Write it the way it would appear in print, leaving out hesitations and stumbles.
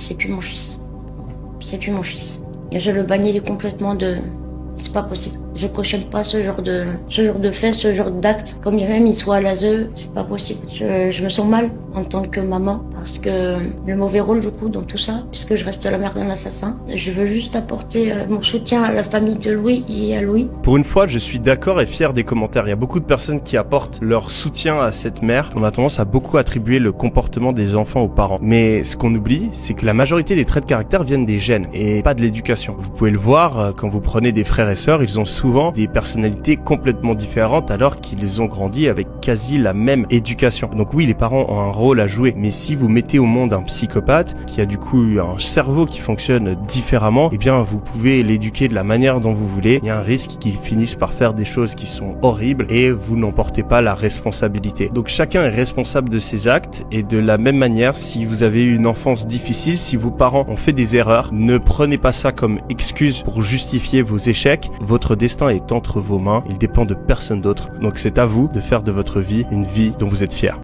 c'est plus mon fils. C'est plus mon fils. Et je le bannis complètement de... C'est pas possible. Je cautionne pas ce genre de fait, ce genre d'acte. Comme bien même il soit à l'ASE, c'est pas possible. Je me sens mal en tant que maman parce que le mauvais rôle du coup dans tout ça, puisque je reste la mère d'un assassin. Je veux juste apporter mon soutien à la famille de Louis et à Louis. Pour une fois, je suis d'accord et fier des commentaires. Il y a beaucoup de personnes qui apportent leur soutien à cette mère. On a tendance à beaucoup attribuer le comportement des enfants aux parents. Mais ce qu'on oublie, c'est que la majorité des traits de caractère viennent des gènes et pas de l'éducation. Vous pouvez le voir quand vous prenez des frères et sœurs, ils ont souvent des personnalités complètement différentes alors qu'ils ont grandi avec quasi la même éducation. Donc oui, les parents ont un rôle à jouer, mais si vous mettez au monde un psychopathe qui a du coup un cerveau qui fonctionne différemment, eh bien vous pouvez l'éduquer de la manière dont vous voulez. Il y a un risque qu'il finisse par faire des choses qui sont horribles et vous n'en portez pas la responsabilité. Donc chacun est responsable de ses actes et de la même manière, si vous avez eu une enfance difficile, si vos parents ont fait des erreurs, ne prenez pas ça comme excuse pour justifier vos échecs. Votre destin est entre vos mains, il dépend de personne d'autre. Donc c'est à vous de faire de votre vie une vie dont vous êtes fiers.